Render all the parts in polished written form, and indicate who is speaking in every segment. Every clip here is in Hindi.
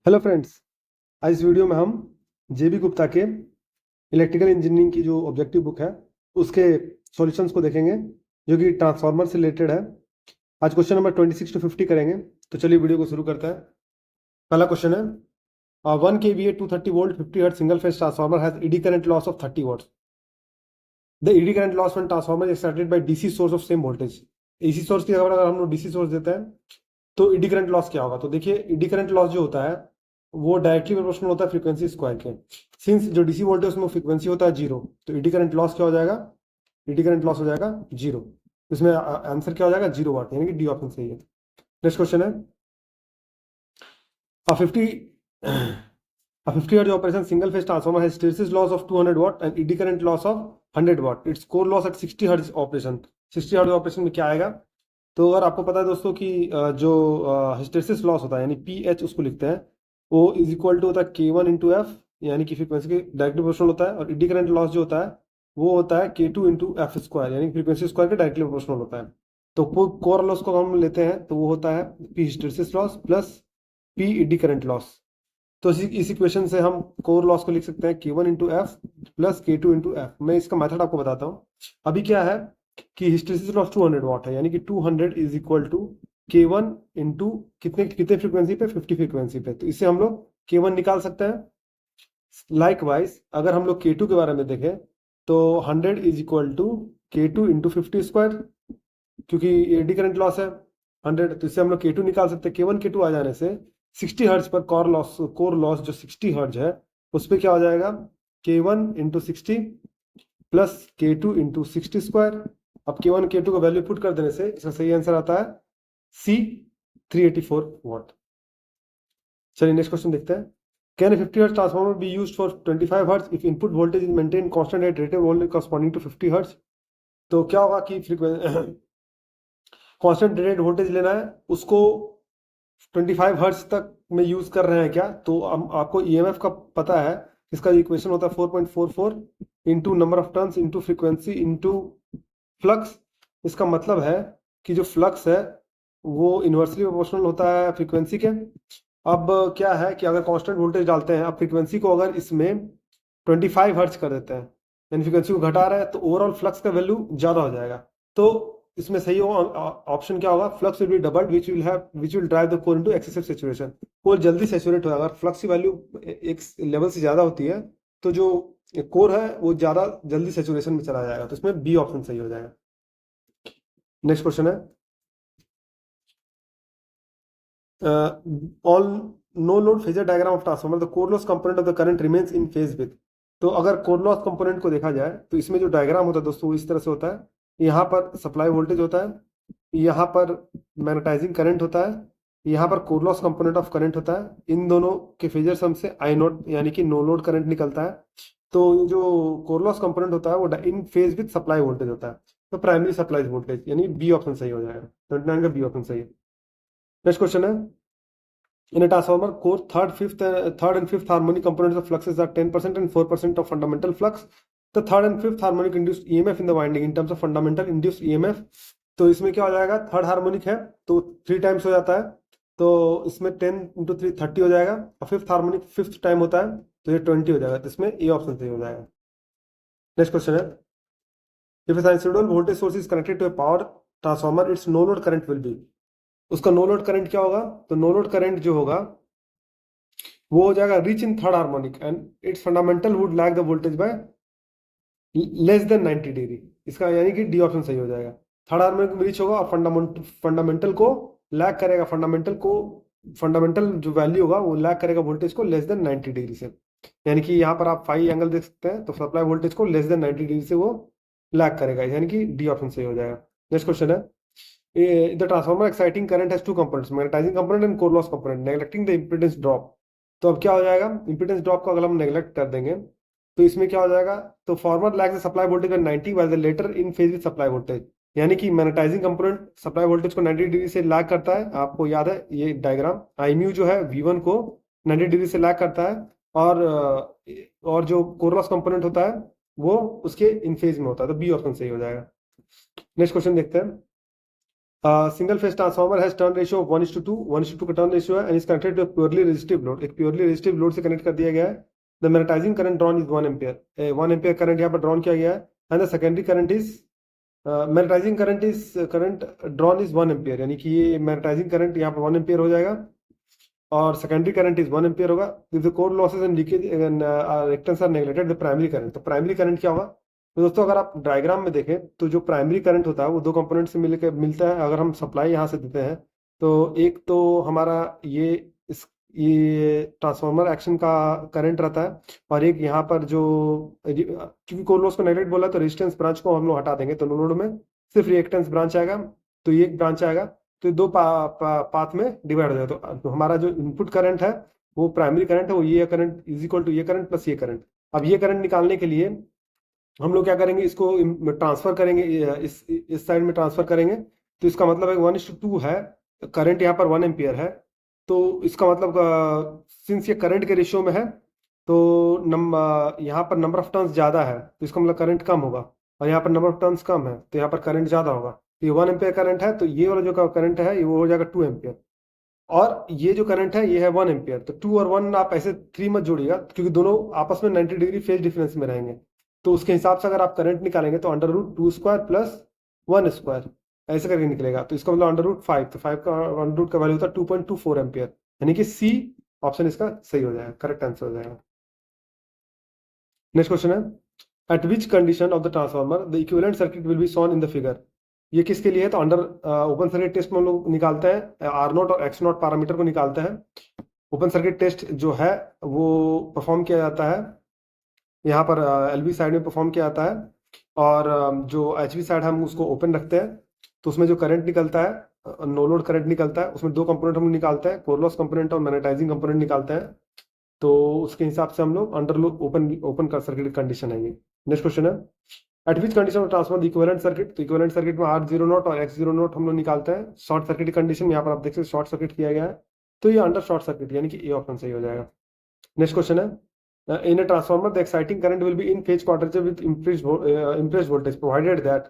Speaker 1: हेलो फ्रेंड्स, आज इस वीडियो में हम जेबी गुप्ता के इलेक्ट्रिकल इंजीनियरिंग की जो ऑब्जेक्टिव बुक है उसके सॉल्यूशंस को देखेंगे जो कि ट्रांसफार्मर से रिलेटेड है। आज क्वेश्चन नंबर 26 to 50 करेंगे। तो चलिए वीडियो को शुरू करते हैं। पहला क्वेश्चन है 1 kVA 230 volt 50 hertz single phase transformer has eddy current loss of 30 watts. The eddy current loss when transformer is excited by DC source of same voltage. AC source की जगह अगर हम लोग डीसी सोर्स देते हैं तो ईडी करंट लॉस क्या होगा। तो देखिए ईडी करंट लॉस जो होता है वो डायरेक्टली प्रोपोर्शनल होता है फ्रीक्वेंसी स्क्वायर के। सिंस जो डीसी वोल्टेज उसमें फ्रीक्वेंसी होता है जीरो, तो ईडी करंट लॉस क्या हो जाएगा, ईडी करंट लॉस हो जाएगा जीरो। इसमें आंसर क्या हो जाएगा, 0 वाट, यानी कि डी ऑप्शन सही है। नेक्स्ट क्वेश्चन है a 50 a 50 hertz operation single phase transformer has hysteresis loss of 200 watt and eddy current loss of 100 watt. Its core loss at 60 hertz operation. 60 hertz operation में क्या आएगा। तो अगर आपको पता है दोस्तों कि जो हिस्टेरिसिस लॉस होता है यानी पी एच उसको लिखते हैं, वो इज इक्वल टू होता है के वन इंटू एफ, यानी कि फ्रीक्वेंसी के डायरेक्टली प्रोपोर्शनल होता है। और इडी करंट लॉस जो होता है वो होता है के टू इंटू एफ स्क्वायर, यानी फ्रीक्वेंसी स्क्वायर के डायरेक्टली प्रोपोर्शनल होता है। तो कोर लॉस को हम लेते हैं तो वो होता है P hysteresis loss plus P ED current loss. तो इस इक्वेशन से हम कोर लॉस को लिख सकते हैं के वन इंटू एफ प्लस के टू इंटू एफ। मैं इसका मेथड आपको बताता हूँ। अभी क्या है कि हिस्टेरिसिस लॉस 200 वाट है, यानी कि 200 इज इक्वल टू के वन इंटू कितने कितने फ्रीक्वेंसी पे, 50 फ्रीक्वेंसी पे। तो इससे हम लोग के वन निकाल सकते हैं। लाइकवाइज अगर हम लोग के टू के बारे में देखें तो 100 इज इक्वल टू के टू इंटू 50 स्क्वायर, क्योंकि एडी करंट लॉस है 100, तो इससे हम लोग के टू निकाल सकते हैं। के वन के टू आ जाने से 60 हर्ट्ज पर कोर लॉस जो 60 हर्ट्ज है उस पर क्या हो जाएगा, के वन इंटू 60 प्लस के टू इंटू 60 स्क्वायर। अब के वन के टू का वैल्यू पुट कर देने से इसका सही आंसर आता है सी 384 वाट। चलिए नेक्स्ट क्वेश्चन देखते हैं। Can a 50 hertz transformer be used for 25 hertz if input voltage is maintain constant at rated voltage corresponding to 50 hertz. तो क्या होगा कि कांस्टेंट रेटेड वोल्टेज लेना है, उसको 25 हर्ट्ज तक में यूज कर रहे हैं क्या। तो आपको ईएमएफ का पता है, इसका इक्वेशन होता है 4.44 into number of turns into frequency into flux. इसका मतलब है कि जो फ्लक्स है वो इन्वर्सली प्रोपोर्शनल होता है फ्रीक्वेंसी के। अब क्या है कि अगर कांस्टेंट वोल्टेज डालते हैं, अब फ्रीक्वेंसी को अगर इसमें 25 हर्ट्ज कर देते हैं, यानी फ्रीक्वेंसी को घटा रहे हैं, तो ओवरऑल फ्लक्स का वैल्यू ज़्यादा हो जाएगा। तो इसमें सही ऑप्शन क्या होगा, flux will be doubled which will drive the core into excessive saturation. Core जल्दी सैचुरेट होगा। अगर फ्लक्स की वैल्यू एक लेवल से ज़्यादा होती है तो जो कोर है वो ज़्यादा जल्दी सैचुरेशन में चला जाएगा। तो इसमें बी ऑप्शन सही हो जाएगा। नेक्स्ट क्वेश्चन है on no load phasor diagram of transformer the core loss component of the current remains in phase with. तो अगर कोर लॉस कंपोनेंट को देखा जाए तो इसमें जो डायग्राम होता है दोस्तों इस तरह से होता है। यहाँ पर सप्लाई वोल्टेज होता है, यहाँ पर मैग्नेटाइजिंग करंट होता है, यहाँ पर core loss component of current होता है। इन दोनों के फेजर सम से आई नोट यानी कि नो लोड करंट निकलता है। तो जो कोर लॉस कंपोनेंट होता है वो इन फेज विद सप्लाई वोल्टेज होता है। तो प्राइमरी सप्लाई वोल्टेज, यानी बी ऑप्शन सही हो जाएगा। 29 का बी ऑप्शन सही है। नेक्स्ट क्वेश्चन है in a transformer core third and fifth harmonic components of fluxes are 10% and 4% of fundamental flux. The third and fifth harmonic induced EMF in the winding in terms of fundamental induced EMF. तो इसमें क्या हो जाएगा, थर्ड हार्मोनिक है तो 3 टाइम्स हो जाता है, तो इसमें 10 इंटू 3 30 हो जाएगा। और फिफ्थ हार्मोनिक फिफ्थ टाइम होता है तो ये 20 हो जाएगा। तो इसमें ए ऑप्शन सही हो जाएगा। नेक्स्ट क्वेश्चन है if a sinusoidal voltage source is connected to a power transformer its no load current will be। उसका नो लोड करंट क्या होगा, तो नो लोड करंट जो होगा वो हो जाएगा rich in third harmonic and its fundamental would lag the voltage bye less than 90 degree. इसका यानी कि डी ऑप्शन सही हो जाएगा। थर्ड हार्मोनिक में रिच होगा और फंडामेंटल को लैग करेगा। फंडामेंटल जो वैल्यू होगा वो लैग करेगा वोल्टेज को लेस देन 90 डिग्री से। यानी कि यहाँ पर आप फाई एंगल देख सकते हैं, तो सप्लाई वोल्टेज को लेस देन 90 डिग्री से वो लैग करेगा, यानी कि डी ऑप्शन सही हो जाएगा। नेक्स्ट क्वेश्चन है the transformer exciting current has two components, magnetizing component and core loss component, neglecting the impedance drop। तो अब क्या हो जाएगा, impedance drop को अगर हम नेग्लेक्ट कर देंगे तो इसमें क्या हो जाएगा, तो former lags the supply voltage by 90 while the later in phase with supply voltage. यानी कि मैग्नेटाइजिंग कंपोनेंट सप्लाई वोल्टेज को 90 डिग्री से लैग करता है। आपको याद है ये डायग्राम, आई म्यू जो है V1 को 90 डिग्री से लैग करता है और जो कोर लॉस कंपोनेंट होता है वो उसके इन फेज में होता है। तो बी ऑप्शन सही हो जाएगा। नेक्स्ट क्वेश्चन देखते हैं single phase transformer has turn ratio of 1:2, 1:2 का टर्न रेशियो है, and is connected to purely resistive load, एक प्योरली रेजिस्टिव लोड से कनेक्ट कर दिया गया है। The magnetising current drawn is 1 ampere, 1 ampere current यहाँ पर ड्रॉन किया गया है, and the secondary current is magnetising current drawn is 1 ampere, यानी कि ये मैग्नेटाइजिंग करंट यहाँ पर 1 एम्पियर हो जाएगा और सेकेंडरी करंट इज 1 एम्पियर होगा। If the core losses and leakage reactance are neglected the primary current, तो प्राइमरी करंट क्या होगा? तो दोस्तों अगर आप डायग्राम में देखें तो जो प्राइमरी करंट होता है वो दो कंपोनेंट से मिलकर मिलता है। अगर हम सप्लाई यहाँ से देते हैं तो एक तो हमारा ये ट्रांसफार्मर एक्शन का करंट रहता है, और एक यहाँ पर जो, क्योंकि कोर लॉस को नेगलेक्ट बोला तो रेजिस्टेंस ब्रांच को हम लोग हटा देंगे, तो नोड में सिर्फ रिएक्टेंस ब्रांच आएगा, तो ये एक ब्रांच आएगा, तो दो पाथ में डिवाइड हो जाएगा। तो हमारा जो इनपुट करंट है वो प्राइमरी करंट है, वो ये करंट इज इक्वल टू ये करंट प्लस ये करंट। अब ये करंट निकालने के लिए हम लोग क्या करेंगे, इसको ट्रांसफर करेंगे, इस साइड में ट्रांसफर करेंगे, तो इसका मतलब है 1:2 है, करंट यहाँ पर 1 एम्पियर है, तो इसका मतलब सिंस ये करंट के रेशियो में है तो यहाँ पर नंबर ऑफ टर्न्स ज़्यादा है, तो इसका मतलब करंट कम होगा, और यहाँ पर नंबर ऑफ टर्न्स कम है तो यहाँ पर करंट ज़्यादा होगा। तो ये 1 एम्पियर करंट है, तो ये वाला जो करंट है ये वो हो जाएगा 2 एम्पियर, और ये जो करंट है ये है 1 एम्पियर। तो 2 और 1 आप ऐसे 3 मत जोड़िएगा, क्योंकि दोनों आपस में 90 डिग्री फेज डिफरेंस में रहेंगे, तो उसके हिसाब से अगर आप करंट निकालेंगे तो √2² प्लस 1² ऐसे करके निकलेगा, तो इसका मतलब √5, तो 5 का √2 का वैल्यू होता है 2.24 एम्पियर, यानी कि सी ऑप्शन इसका सही हो जाएगा, करेक्ट आंसर हो जाएगा। नेक्स्ट क्वेश्चन है, eight which condition of the transformer the equivalent circuit will be shown in the figure. ये किसके लिए है? तो अंडर ओपन सर्किट टेस्ट में हम लोग निकालते हैं R0 और X0 पैरामीटर को निकालते हैं। ओपन सर्किट टेस्ट जो है वो परफॉर्म किया जाता है यहाँ पर LV साइड में परफॉर्म किया जाता है, और जो HV साइड हम उसको ओपन रखते हैं, तो उसमें जो करंट निकलता है, नो लोड करंट निकलता है, उसमें दो कंपोनेंट हम निकालते हैं, कोर लॉस कंपोनेंट और मैग्नेटाइजिंग कंपोनेंट निकालते हैं, तो उसके हिसाब से हम लोग अंडर ओपन कर सर्किट कंडीशन है ये। नेक्स्ट क्वेश्चन है, eight which condition of transfer equivalent circuit, तो इक्विवेलेंट सर्किट में R0 और X0 हम लोग निकालते हैं। शॉर्ट सर्किट कंडीशन यहाँ पर आप देख सकते शॉर्ट सर्किट किया गया है, तो ये अंडर शॉर्ट सर्किट, यानी कि ए ऑप्शन सही हो जाएगा। नेक्स्ट क्वेश्चन है, in a transformer the exciting current will be in phase quadrature with impressed voltage provided that,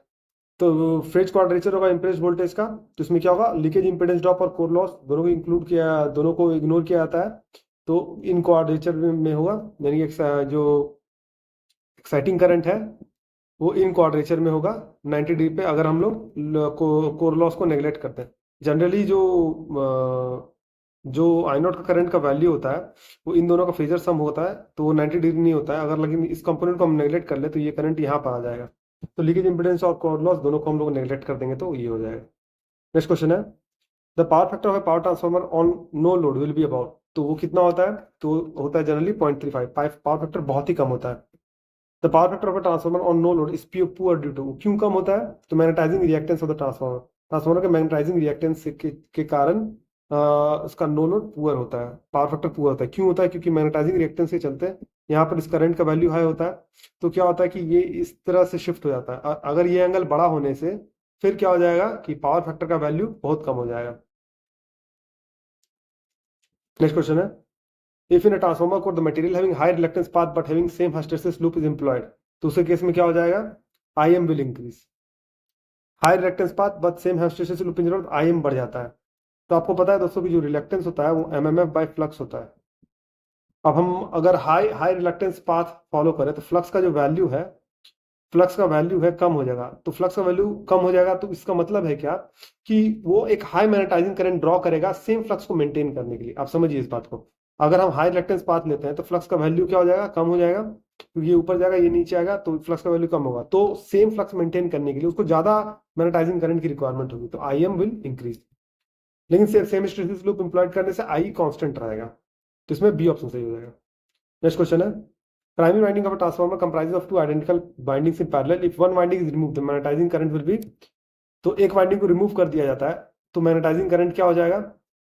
Speaker 1: तो फेज क्वाड्रेचर होगा इम्प्रेस्ड वोल्टेज का, तो इसमें क्या होगा, लीकेज इंपेडेंस ड्रॉप और कोर लॉस दोनों को इंक्लूड किया, दोनों को इग्नोर किया जाता है, तो इन क्वाड्रेचर में होगा, यानी जो एक्साइटिंग करंट है वो इन क्वाड्रेचर में होगा 90 डिग्री पे, अगर हम लोग कोर लॉस को नेग्लेक्ट करते हैं। जनरली जो I0 का करंट का वैल्यू होता है वो इन दोनों का फेजर सम होता है, तो वो 90 डिग्री नहीं होता है, अगर लेकिन इस कंपोनेंट को हम नेग्लेक्ट कर ले तो ये करंट यहाँ पर आ जाएगा, तो लीकेज इंपेडेंस और कोर लॉस दोनों को हम लोग नेग्लेक्ट कर देंगे तो ये हो जाएगा। नेक्स्ट क्वेश्चन है, the power factor of a power transformer on no load will be about, तो वो कितना होता है? तो होता है जनरली 0.35, पावर फैक्टर बहुत ही कम होता है। The power factor of a transformer on no load is poor due to, क्यों कम होता है? तो magnetising reactance of the transformer के मैग्नेटाइजिंग रिएक्टेंस के कारण उसका नो लोड पुअर होता है, पावर फैक्टर पुअर होता है। क्यों होता है? क्योंकि मैग्नेटाइजिंग रिएक्टेंस के चलते यहाँ पर इस करंट का वैल्यू हाई होता है, तो क्या होता है कि ये इस तरह से शिफ्ट हो जाता है, अगर ये एंगल बड़ा होने से फिर क्या हो जाएगा कि पावर फैक्टर का वैल्यू बहुत कम हो जाएगा। नेक्स्ट क्वेश्चन है, if in a transformer code the material having high reluctance path but having same hysteresis loop is employed, तो उस केस में क्या हो जाएगा? IM will increase, high reluctance path but same hysteresis loop in IM बढ़ जाता है। तो आपको पता है दोस्तों कि जो रिलक्टेंस होता है वो MMF बाय फ्लक्स होता है। अब हम अगर high high reluctance path follow करें तो फ्लक्स का जो वैल्यू है, फ्लक्स का वैल्यू है कम हो जाएगा, तो फ्लक्स का वैल्यू कम हो जाएगा तो इसका मतलब है क्या कि वो एक हाई मैग्नेटाइजिंग करंट ड्रॉ करेगा सेम फ्लक्स को मेंटेन करने के लिए। आप समझिए इस बात को, अगर हम हाई रिलक्टेंस पाथ लेते हैं तो फ्लक्स का वैल्यू क्या हो जाएगा? कम हो जाएगा, क्योंकि ये ऊपर जाएगा ये नीचे आएगा, तो फ्लक्स का वैल्यू कम होगा, तो सेम फ्लक्स मेंटेन करने के लिए उसको ज्यादा मैग्नेटाइजिंग करंट की रिक्वायरमेंट होगी, तो IM विल इंक्रीज। लेकिन सेम हिस्टैरिसीस लूप इंप्लॉयड करने से I कांस्टेंट रहेगा, तो इसमें बी ऑप्शन सही हो जाएगा। नेक्स्ट क्वेश्चन है, primary winding of a transformer comprises of two identical windings in parallel, if one winding is removed the magnetising current will be, तो एक वाइंडिंग को रिमूव कर दिया जाता है तो मैग्नेटाइजिंग करंट क्या हो जाएगा?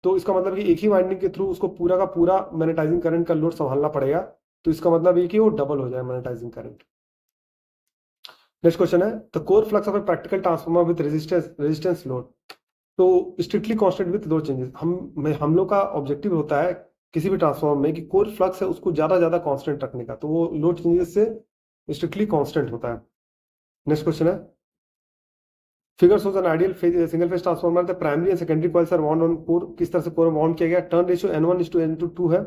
Speaker 1: तो इसका मतलब कि एक ही वाइंडिंग के थ्रू उसको पूरा का पूरा मैग्नेटाइजिंग करंट का लोड संभालना पड़ेगा, तो इसका मतलब ये कि वो डबल हो जाए मैग्नेटाइजिंग करंट। नेक्स्ट क्वेश्चन है, the core flux of a practical transformer with resistance load, तो स्ट्रिक्टली कांस्टेंट विद दो चेंजेस, हम लोग का ऑब्जेक्टिव होता है किसी भी ट्रांसफार्मर में कि कोर फ्लक्स है उसको ज्यादा कांस्टेंट रखने का, तो वो लोड चेंजेस से स्ट्रिक्टली कांस्टेंट होता है। नेक्स्ट क्वेश्चन है, figure shows an ideal single phase transformer the primary and secondary coils are wound on core, किस तरह से कोर वाउंड किया गया, टर्न रेशियो N1:N2 है,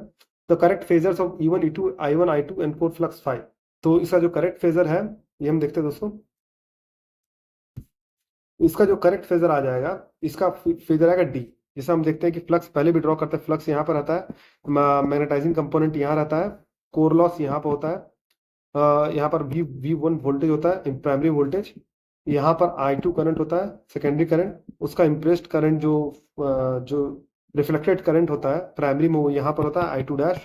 Speaker 1: the correct phasors of E1 E2 I1 I2 and core flux 5। तो इसका जो करेक्ट फेजर है ये हम देखते हैं दोस्तों, इसका जो करेक्ट फेजर आ जाएगा, इसका फेजर आएगा डी। जैसे हम देखते हैं कि फ्लक्स पहले भी ड्रॉ करते हैं, फ्लक्स यहाँ पर रहता है, मैग्नेटाइजिंग कंपोनेंट यहाँ रहता है, कोर लॉस यहाँ पर होता है, यहाँ पर V1 वोल्टेज होता है प्राइमरी वोल्टेज, यहाँ पर I2 करंट होता है सेकेंडरी करंट, उसका इम्प्रेस्ड करंट जो रिफ्लेक्टेड करंट होता है प्राइमरी में वो यहाँ पर होता है I2 डैश,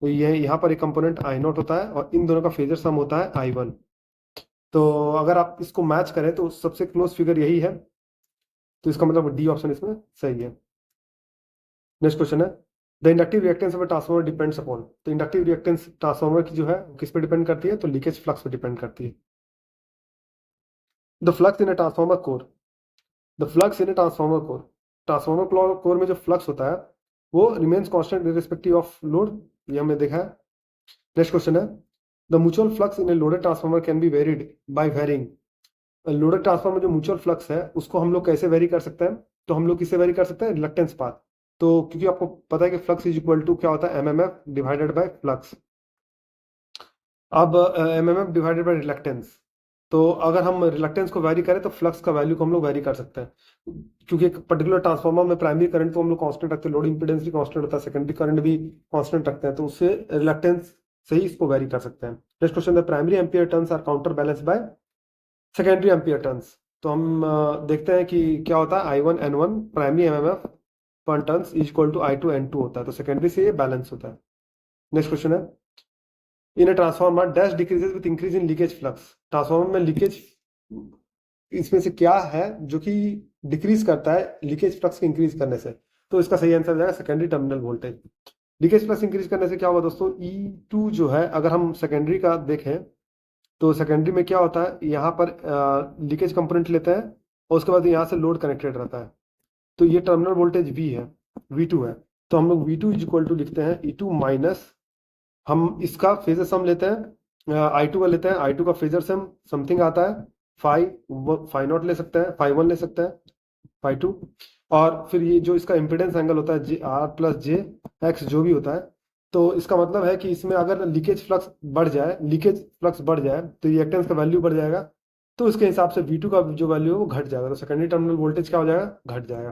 Speaker 1: तो ये यहाँ पर एक कंपोनेंट I0 होता है और इन दोनों का फेजर सम होता है I1। तो अगर आप इसको मैच करें तो सबसे क्लोज फिगर यही है, तो इसका मतलब डी ऑप्शन इसमें सही है। नेक्स्ट क्वेश्चन है the inductive reactance of transformer depends upon, तो इंडक्टिव रिएक्टेंस ट्रांसफार्मर की जो है किस पे डिपेंड करती है, तो लीकेज फ्लक्स पे डिपेंड करती है। The flux in a transformer core, the flux in a transformer core, transformer core में जो फ्लक्स होता है वो remains constant respective of load, ये हमने देखा है। नेक्स्ट क्वेश्चन है the mutual flux in a loaded transformer can be varied by varying, loaded transformer में जो म्यूचुअल फ्लक्स है उसको हम लोग कैसे वेरी कर सकते हैं, तो हम लोग किससे वेरी कर सकते हैं, रिलक्टेंस पाथ। तो क्योंकि आपको पता है कि फ्लक्स इज इक्वल टू क्या होता है, MMF डिवाइडेड बाय फ्लक्स। अब MMF डिवाइडेड बाय रिलक्टेंस, तो अगर हम रिलक्टेंस को वैरी करें तो फ्लक्स का वैल्यू को हम लोग वैरी कर सकते हैं, क्योंकि एक पर्टिकुलर ट्रांसफार्मर में प्राइमरी करंट को हम लोग कांस्टेंट रखते हैं, लोड इंपीडेंस भी कांस्टेंट होता है, सेकेंडरी करंट भी कांस्टेंट रखते हैं, तो उससे रिलक्टेंस से ही इसको वैरी कर सकते हैं। Next question the primary ampere turns are counter balance by secondary ampere turns, तो हम देखते हैं कि क्या होता है I1 N1 प्राइमरी MMF पर turns is equal to I2 N2 होता है, तो सेकेंडरी से ये बैलेंस होता है। नेक्स्ट क्वेश्चन है in a transformer dash decreases with increase in leakage flux, transformer में लीकेज इसमें से क्या है जो कि डिक्रीज करता है लीकेज फ्लक्स के इंक्रीज करने से, तो इसका सही आंसर हो जाएगा secondary terminal voltage. Leakage flux increase करने से क्या होगा दोस्तों, E2 जो है अगर हम सेकेंडरी का देखें तो सेकेंडरी में क्या होता है, यहाँ पर लीकेज कंपोनेंट लेते हैं और उसके बाद यहाँ से लोड कनेक्टेड रहता है, तो ये टर्मिनल वोल्टेज V है, V2 है, तो हम लोग V2 इज इक्वल टू लिखते हैं E2 माइनस, हम इसका फेजर सम लेते हैं I2 का लेते हैं, I2 का फेजर सम समथिंग आता है फाई नॉट ले सकते हैं, फाई 1 ले सकते हैं, फाई 2, और फिर ये जो इसका इम्पिडेंस एंगल होता है R प्लस JX जो भी होता है, तो इसका मतलब है कि इसमें अगर लीकेज फ्लक्स बढ़ जाए तो रिएक्टेंस का वैल्यू बढ़ जाएगा, तो इसके हिसाब से V2 का जो वैल्यू है वो घट जाएगा, तो सेकेंडरी टर्मिनल वोल्टेज क्या हो जाएगा, घट जाएगा।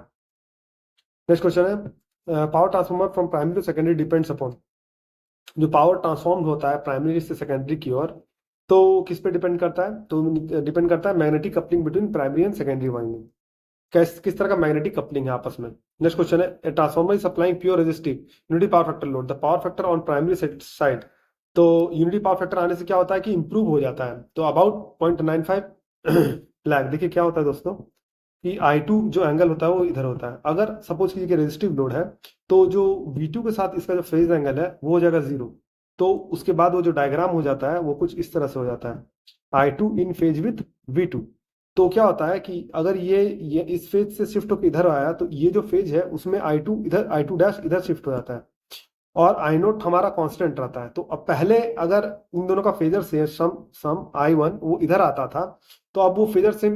Speaker 1: नेक्स्ट क्वेश्चन है power transformer from primary to secondary depends upon, जो पावर ट्रांसफॉर्म होता है प्राइमरी से सेकेंडरी की ओर, तो किस पे डिपेंड करता है, तो डिपेंड करता है magnetic coupling between primary and secondary winding, किस तरह का मैग्नेटिक कपलिंग है आपस में। नेक्स्ट क्वेश्चन है transformer is supplying pure resistive unity power factor load, the power factor on primary side, तो यूनिटी पावर फैक्टर आने से क्या होता है कि इंप्रूव हो जाता है, तो अबाउट 0.95 लैग। देखिए क्या होता है दोस्तों कि I2 जो एंगल होता है वो इधर होता है, अगर सपोज कीजिए कि रेजिस्टिव लोड है तो जो V2 के साथ इसका जो फेज एंगल है वो हो जाएगा 0, तो उसके बाद वो जो डायग्राम हो जाता है वो कुछ इस तरह से हो जाता है I2 in phase with V2। तो क्या होता है कि अगर ये इस फेज से शिफ्ट होकर इधर आया तो ये जो फेज है उसमें I2 इधर I2 डैश इधर शिफ्ट हो जाता है और I0 हमारा कांस्टेंट रहता है। तो अब पहले अगर इन दोनों का फेजर से सम I1 वो इधर आता था, तो अब वो फेजर से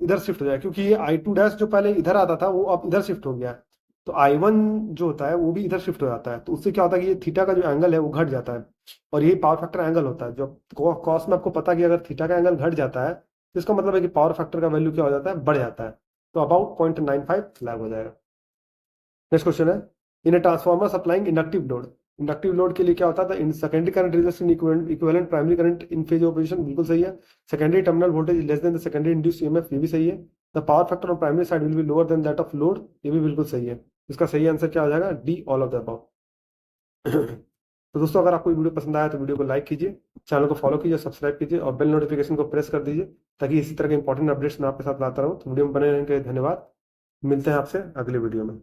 Speaker 1: इधर शिफ्ट हो जाएगा, क्योंकि ये I2 डैश जो पहले इधर आता था वो अब इधर शिफ्ट हो गया है, तो I1 जो होता है वो भी इधर शिफ्ट हो जाता है, तो उससे क्या होता है कि ये थीटा का जो एंगल है वो घट जाता है, और यही पावर फैक्टर एंगल होता है। जो कॉस में आपको पता है कि अगर थीटा का एंगल घट जाता है तो इसका मतलब है कि पावर फैक्टर का वैल्यू क्या हो जाता है, बढ़ जाता है, तो अबाउट 0.95 लैग हो जाएगा। नेक्स्ट क्वेश्चन है in a transformer supplying inductive load, inductive load के लिए क्या होता है, secondary current resistance in equivalent primary current in phase operation, बिल्कुल सही है। Secondary terminal voltage less than the secondary induced EMF, ये भी सही है। The power factor on primary side will be lower than that of load, ये भी बिल्कुल सही है। इसका सही आंसर क्या हो जाएगा, D all of the above. तो दोस्तों अगर आपको वीडियो पसंद आया तो वीडियो को लाइक कीजिए, चैनल को फॉलो कीजिए, सब्सक्राइब कीजिए और बेल नोटिफिकेशन को प्रेस कर दीजिए, ताकि इसी तरह के इंपॉर्टेंट अपडेट्स मैं आपके साथ लाता रहूँ। तो वीडियो में बने रहने के लिए धन्यवाद, मिलते हैं आपसे अगले वीडियो में।